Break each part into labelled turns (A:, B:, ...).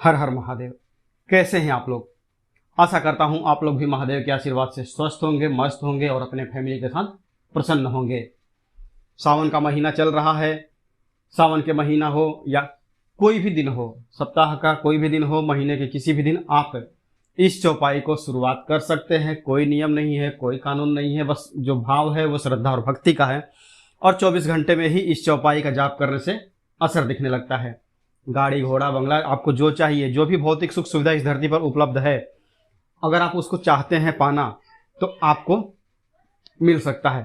A: हर हर महादेव। कैसे हैं आप लोग? आशा करता हूं आप लोग भी महादेव के आशीर्वाद से स्वस्थ होंगे, मस्त होंगे और अपने फैमिली के साथ प्रसन्न होंगे। सावन का महीना चल रहा है। सावन के महीना हो या कोई भी दिन हो, सप्ताह का कोई भी दिन हो, महीने के किसी भी दिन आप इस चौपाई को शुरुआत कर सकते हैं। कोई नियम नहीं है, कोई कानून नहीं है, बस जो भाव है वो श्रद्धा और भक्ति का है। और 24 घंटे में ही इस चौपाई का जाप करने से असर दिखने लगता है। गाड़ी घोड़ा बंगला, आपको जो चाहिए, जो भी भौतिक सुख सुविधा इस धरती पर उपलब्ध है, अगर आप उसको चाहते हैं पाना तो आपको मिल सकता है।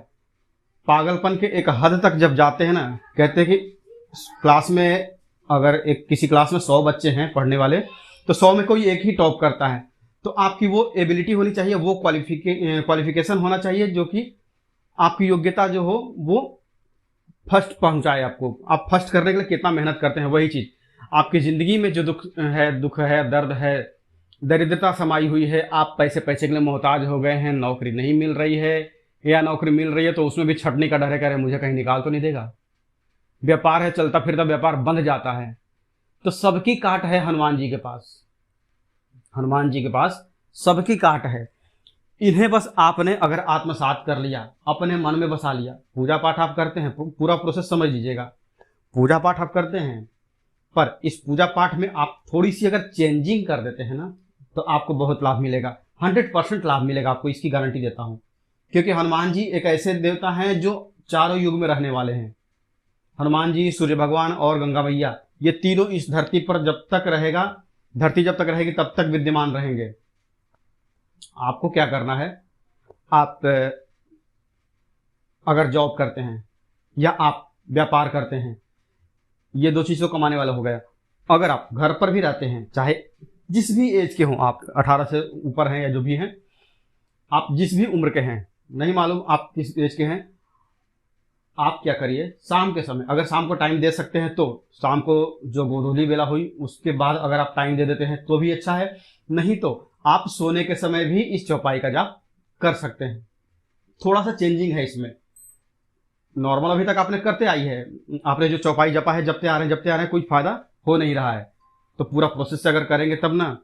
A: पागलपन के एक हद तक जब जाते हैं ना, कहते हैं कि क्लास में अगर किसी क्लास में 100 बच्चे हैं पढ़ने वाले, तो 100 में कोई एक ही टॉप करता है, तो आपकी वो एबिलिटी होनी चाहिए, वो क्वालिफिकेशन होना चाहिए जो कि आपकी योग्यता जो हो वो फर्स्ट पहुंचाए आपको। आप फर्स्ट करने के लिए कितना मेहनत करते हैं, वही चीज़ आपकी ज़िंदगी में जो दुख है, दर्द है, दरिद्रता समाई हुई है, आप पैसे के लिए मोहताज हो गए हैं, नौकरी नहीं मिल रही है या नौकरी मिल रही है तो उसमें भी छटने का डर है, कह रहे मुझे कहीं निकाल तो नहीं देगा। व्यापार है, चलता फिरता व्यापार बंद जाता है, तो सबकी काट है हनुमान जी के पास। हनुमान जी के पास सबकी काट है। इन्हें बस आपने अगर आत्मसात कर लिया, अपने मन में बसा लिया। पूजा पाठ आप करते हैं, पूरा प्रोसेस समझ लीजिएगा। पूजा पाठ आप करते हैं, पर इस पूजा पाठ में आप थोड़ी सी अगर चेंजिंग कर देते हैं ना, तो आपको बहुत लाभ मिलेगा। 100% लाभ मिलेगा आपको, इसकी गारंटी देता हूँ। क्योंकि हनुमान जी एक ऐसे देवता हैं जो चारों युग में रहने वाले हैं। हनुमान जी, सूर्य भगवान और गंगा मैया, ये तीनों इस धरती पर जब तक रहेगा, धरती जब तक रहेगी तब तक विद्यमान रहेंगे। आपको क्या करना है, आप अगर जॉब करते हैं या आप व्यापार करते हैं, ये 2 चीज़ों कमाने वाला हो गया। अगर आप घर पर भी रहते हैं, चाहे जिस भी एज के हों, आप 18 से ऊपर हैं या जो भी हैं, आप जिस भी उम्र के हैं, नहीं मालूम आप किस एज के हैं, आप क्या करिए, शाम के समय अगर शाम को टाइम दे सकते हैं तो शाम को जो गोधूली बेला हुई उसके बाद अगर आप टाइम दे देते हैं तो भी अच्छा है। नहीं तो आप सोने के समय भी इस चौपाई का जाप कर सकते हैं। थोड़ा सा चेंजिंग है इसमें। नॉर्मल अभी तक आपने करते आई है, आपने जो चौपाई जपा है, जपते आ रहे हैं, कोई फायदा हो नहीं रहा है। तो पूरा प्रोसेस से अगर करेंगे तब ना,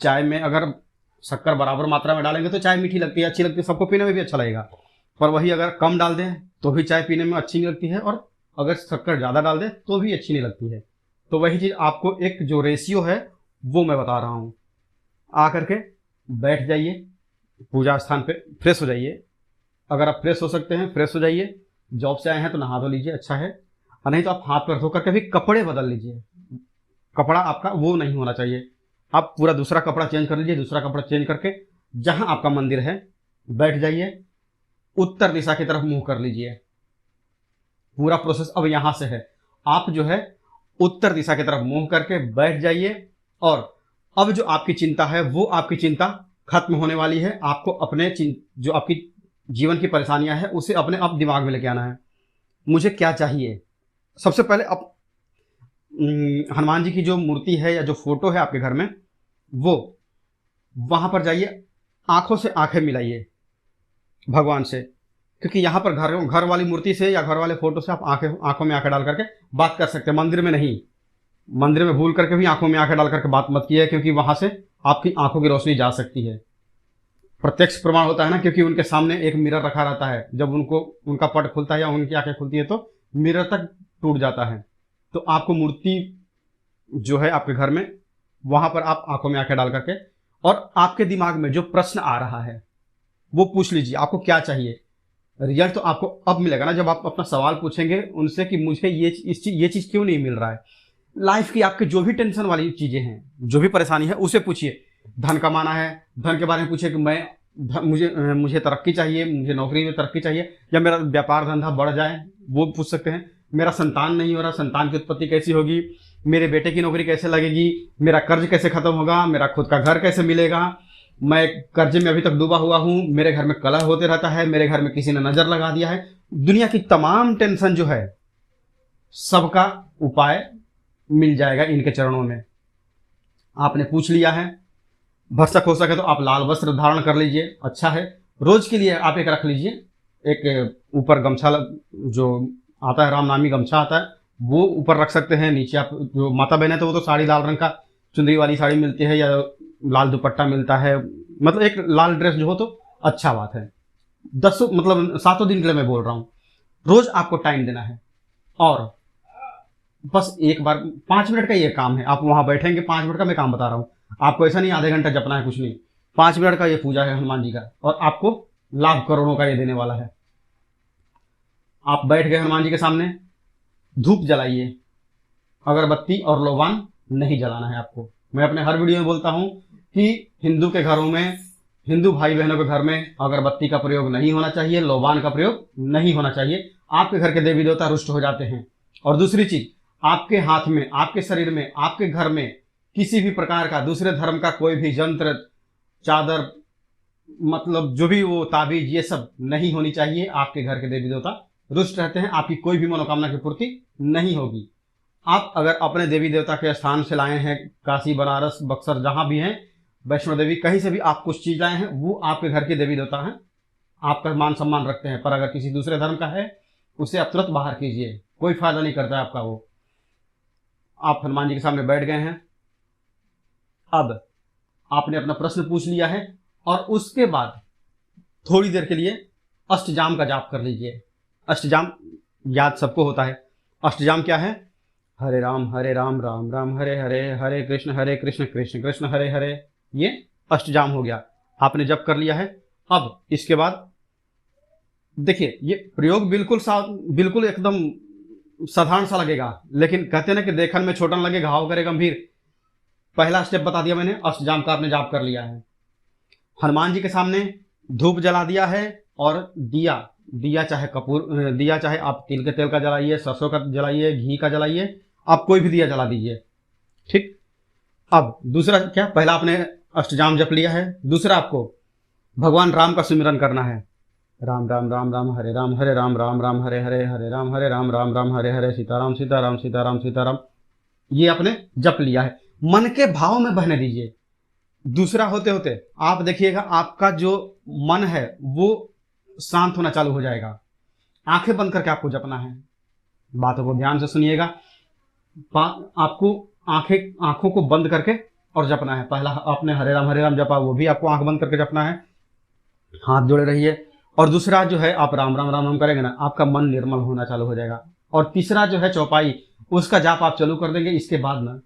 A: चाय में अगर शक्कर बराबर मात्रा में डालेंगे तो चाय मीठी लगती है, अच्छी लगती है, सबको पीने में भी अच्छा लगेगा। पर वही अगर कम डाल दें तो भी चाय पीने में अच्छी नहीं लगती है, और अगर शक्कर ज़्यादा डाल दें तो भी अच्छी नहीं लगती है। तो वही चीज़ आपको एक जो रेशियो है वो मैं बता रहा हूँ। आ करके बैठ जाइए पूजा स्थान पे, फ्रेश हो जाइए। अगर आप फ्रेश हो सकते हैं, फ्रेश हो जाइए। जॉब से आए हैं तो नहा धो लीजिए, अच्छा है। और नहीं तो आप हाथ पैर धो करके भी कपड़े बदल लीजिए। कपड़ा आपका वो नहीं होना चाहिए, आप पूरा दूसरा कपड़ा चेंज कर लीजिए। दूसरा कपड़ा चेंज करके जहाँ आपका मंदिर है बैठ जाइए, उत्तर दिशा की तरफ मुंह कर लीजिए। पूरा प्रोसेस अब यहाँ से है। आप जो है उत्तर दिशा की तरफ मुंह करके बैठ जाइए, और अब जो आपकी चिंता है वो आपकी चिंता खत्म होने वाली है। आपको अपने जो आपकी जीवन की परेशानियां हैं उसे अपने आप दिमाग में लेके आना है। मुझे क्या चाहिए, सबसे पहले अब हनुमान जी की जो मूर्ति है या जो फोटो है आपके घर में, वो वहां पर जाइए, आंखों से आंखें मिलाइए भगवान से। क्योंकि यहाँ पर घर वाली मूर्ति से या घर वाले फोटो से आप आंखों में आंखें डाल करके बात कर सकते हैं, मंदिर में नहीं। मंदिर में भूल करके भी आंखों में आंखें डाल करके बात मत कीजिए, क्योंकि वहां से आपकी आंखों की रोशनी जा सकती है। प्रत्यक्ष प्रमाण होता है ना, क्योंकि उनके सामने एक मिरर रखा रहता है। जब उनका पट खुलता है या उनकी आंखें खुलती है तो मिरर तक टूट जाता है। तो आपको मूर्ति जो है आपके घर में, वहां पर आप आंखों में आंखें डाल करके, और आपके दिमाग में जो प्रश्न आ रहा है वो पूछ लीजिए, आपको क्या चाहिए। रिजल्ट तो आपको अब मिलेगा ना, जब आप अपना सवाल पूछेंगे उनसे कि मुझे ये चीज़ क्यों नहीं मिल रहा है। लाइफ की आपके जो भी टेंशन वाली चीज़ें हैं, जो भी परेशानी है, उसे पूछिए। धन कमाना है, धन के बारे में पूछिए कि मुझे तरक्की चाहिए, मुझे नौकरी में तरक्की चाहिए, या मेरा व्यापार धंधा बढ़ जाए, वो पूछ सकते हैं। मेरा संतान नहीं हो रहा, संतान की उत्पत्ति कैसी होगी, मेरे बेटे की नौकरी कैसे लगेगी, मेरा कर्ज कैसे खत्म होगा, मेरा खुद का घर कैसे मिलेगा, मैं कर्जे में अभी तक डूबा हुआ हूँ, मेरे घर में कलह होते रहता है, मेरे घर में किसी ने नज़र लगा दिया है। दुनिया की तमाम टेंशन जो है, सबका उपाय मिल जाएगा इनके चरणों में। आपने पूछ लिया है, भरसक हो सके तो आप लाल वस्त्र धारण कर लीजिए, अच्छा है। रोज के लिए आप एक रख लीजिए, एक ऊपर गमछा जो आता है, राम नामी गमछा आता है, वो ऊपर रख सकते हैं। नीचे आप जो माता बहन है तो वो तो साड़ी लाल रंग का चुंदरी वाली साड़ी मिलती है या लाल दुपट्टा मिलता है, मतलब एक लाल ड्रेस जो हो तो अच्छा बात है। 10 मतलब 7 दिन के लिए मैं बोल रहा हूँ। रोज आपको टाइम देना है और बस एक बार 5 मिनट का ये काम है। आप वहां बैठेंगे, 5 मिनट का मैं काम बता रहा हूँ आपको, ऐसा नहीं आधे घंटा जपना है, कुछ नहीं। 5 मिनट का ये पूजा है हनुमान जी का और आपको लाभ करोड़ों का ये देने वाला है। आप बैठ गए हनुमान जी के सामने, धूप जलाइए, अगरबत्ती और लोबान नहीं जलाना है आपको। मैं अपने हर वीडियो में बोलता हूं कि हिंदू के घरों में, हिंदू भाई बहनों के घर में अगरबत्ती का प्रयोग नहीं होना चाहिए, लोबान का प्रयोग नहीं होना चाहिए। आपके घर के देवी देवता रुष्ट हो जाते हैं। और दूसरी चीज, आपके हाथ में, आपके शरीर में, आपके घर में किसी भी प्रकार का दूसरे धर्म का कोई भी यंत्र, चादर, मतलब जो भी वो ताबीज, ये सब नहीं होनी चाहिए। आपके घर के देवी देवता रुष्ट रहते हैं, आपकी कोई भी मनोकामना की पूर्ति नहीं होगी। आप अगर अपने देवी देवता के स्थान से लाए हैं, काशी, बनारस, बक्सर, जहां भी हैं, वैष्णो देवी, कहीं से भी आप कुछ चीज लाए हैं, वो आपके घर के देवी देवता हैं, आपका मान सम्मान रखते हैं। पर अगर किसी दूसरे धर्म का है, उसे आप तुरंत बाहर कीजिए, कोई फायदा नहीं करता है आपका वो। आप हनुमान जी के सामने बैठ गए हैं, अब आपने अपना प्रश्न पूछ लिया है और उसके बाद थोड़ी देर के लिए अष्टजाम का जाप कर लीजिए। अष्टजाम याद सबको होता है। अष्टजाम क्या है? हरे राम राम राम हरे हरे, हरे कृष्ण कृष्ण कृष्ण हरे हरे। ये अष्टजाम हो गया, आपने जप कर लिया है। अब इसके बाद देखिए, ये प्रयोग बिल्कुल एकदम साधारण सा लगेगा, लेकिन कहते हैं ना कि देखन में छोटन लगे घाव करे गंभीर। पहला स्टेप बता दिया मैंने, अष्टजाम का आपने जाप कर लिया है, हनुमान जी के सामने धूप जला दिया है और दिया चाहे कपूर, दिया चाहे आप तिल के तेल का जलाइए, सरसों का जलाइए, घी का जलाइए, आप कोई भी दिया जला दीजिए। ठीक। अब दूसरा क्या, पहला आपने अष्टजाम जप लिया है, दूसरा आपको भगवान राम का सुमिरन करना है। राम राम राम राम हरे राम राम राम हरे हरे, हरे राम राम हरे हरे, सीताराम सीताराम सीताराम सीताराम। ये आपने जप लिया है, मन के भाव में बहने दीजिए। दूसरा होते होते आप देखिएगा आपका जो मन है वो शांत होना चालू हो जाएगा। आंखें बंद करके आपको जपना है, बातों को ध्यान से सुनिएगा। आपको आंखों को बंद करके और जपना है। पहला आपने हरे राम जपा, वो भी आपको आंख बंद करके जपना है, हाथ जोड़े रहिए। और दूसरा जो है, आप राम राम करेंगे ना, आपका मन निर्मल होना चालू हो जाएगा। और तीसरा जो है चौपाई, उसका जाप आप चालू कर देंगे। इसके बाद ना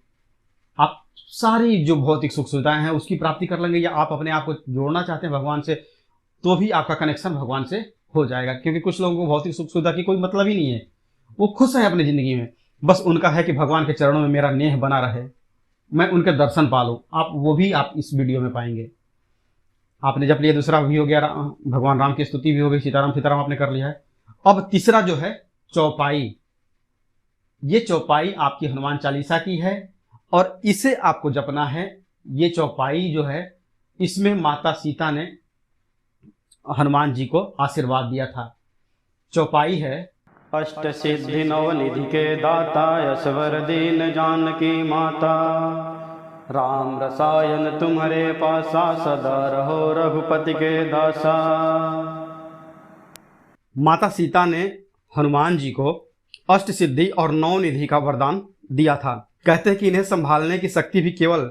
A: आप सारी जो भौतिक सुख सुविधाएं हैं उसकी प्राप्ति कर लेंगे, या आप अपने आप को जोड़ना चाहते हैं भगवान से, तो भी आपका कनेक्शन भगवान से हो जाएगा। क्योंकि कुछ लोगों को भौतिक सुख सुविधा की कोई मतलब ही नहीं है, वो खुश है अपनी जिंदगी में, बस उनका है कि भगवान के चरणों में मेरा नेह बना रहे, मैं उनके दर्शन पालूं। आप वो भी आप इस वीडियो में पाएंगे। आपने जप लिया, दूसरा भी हो गया, भगवान राम की स्तुति भी हो गई, सीताराम सीताराम आपने कर लिया है। अब तीसरा जो है चौपाई, ये चौपाई आपकी हनुमान चालीसा की है और इसे आपको जपना है। ये चौपाई जो है, इसमें माता सीता ने हनुमान जी को आशीर्वाद दिया था। चौपाई है,
B: अष्ट सिद्धि नव निधि के दाता, यशवर दीन जानकी माता, राम रसायन तुम्हारे पासा, सदा रहो रघुपति के दासा।
A: माता सीता ने हनुमान जी को अष्ट सिद्धि और 9 निधि का वरदान दिया था। कहते हैं कि इन्हें संभालने की शक्ति भी केवल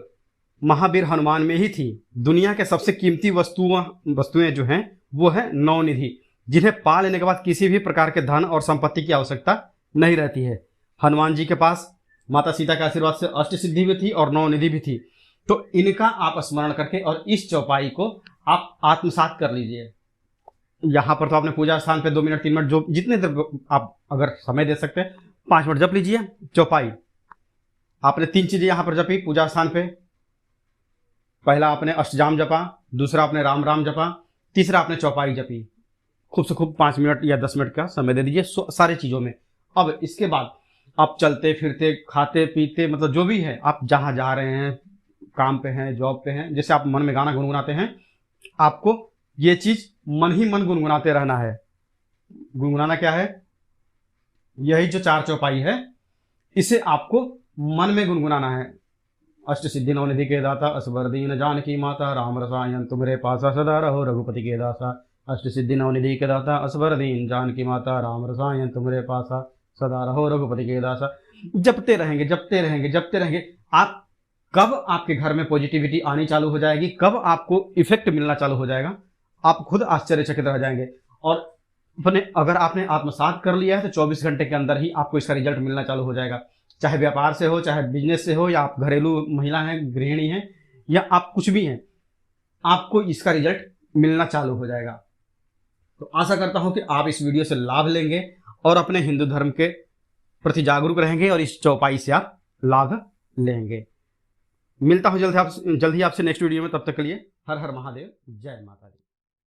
A: महावीर हनुमान में ही थी। दुनिया के सबसे कीमती वस्तुएं जो हैं वो है 9 निधि, जिन्हें पा लेने के बाद किसी भी प्रकार के धन और संपत्ति की आवश्यकता नहीं रहती है। हनुमान जी के पास माता सीता के आशीर्वाद से अष्ट सिद्धि भी थी और 9 निधि भी थी। तो इनका आप स्मरण करके और इस चौपाई को आप आत्मसात कर लीजिए। यहाँ पर तो आपने पूजा स्थान पे 2 मिनट 3 मिनट, जो जितने देर आप अगर समय दे सकते हैं, 5 मिनट जप लीजिए चौपाई। आपने 3 चीजें यहाँ पर जपी पूजा स्थान पे। पहला आपने अष्टजाम जपा, दूसरा आपने राम राम जपा, तीसरा आपने चौपाई जपी। खूब से खूब 5 मिनट या 10 मिनट का समय दे दीजिए सारी चीजों में। अब इसके बाद आप चलते फिरते, खाते पीते, मतलब जो भी है, आप जहां जा रहे हैं, काम पे हैं, जॉब पे हैं, जैसे आप मन में गाना गुनगुनाते हैं, आपको ये चीज मन ही मन गुनगुनाते रहना है। गुनगुनाना क्या है? यही जो 4 चौपाई है, इसे आपको मन में गुनगुनाना है। अष्ट सिद्धि नौ निधि के दाता, असबर दीन जानकी माता, राम रसायन तुम्हारे पासा, सदा रहो रघुपति के दासा। अष्ट सिद्धि नौ निधि के दाता, असबर दीन जानकी माता, राम रसायन तुम्हारे पासा, सदा रहो रघुपति के दासा। जपते रहेंगे जपते रहेंगे जपते रहेंगे। आप कब आपके घर में पॉजिटिविटी आनी चालू हो जाएगी, कब आपको इफेक्ट मिलना चालू हो जाएगा, आप खुद आश्चर्यचकित रह जाएंगे। और अगर आपने आत्मसात कर लिया है तो 24 घंटे के अंदर ही आपको इसका रिजल्ट मिलना चालू हो जाएगा। चाहे व्यापार से हो, चाहे बिजनेस से हो, या आप घरेलू महिला हैं, गृहिणी हैं, या आप कुछ भी हैं, आपको इसका रिजल्ट मिलना चालू हो जाएगा। तो आशा करता हूं कि आप इस वीडियो से लाभ लेंगे और अपने हिंदू धर्म के प्रति जागरूक रहेंगे और इस चौपाई से आप लाभ लेंगे। मिलता हूं जल्द ही आपसे नेक्स्ट वीडियो में। तब तक के लिए हर हर महादेव, जय माता दी।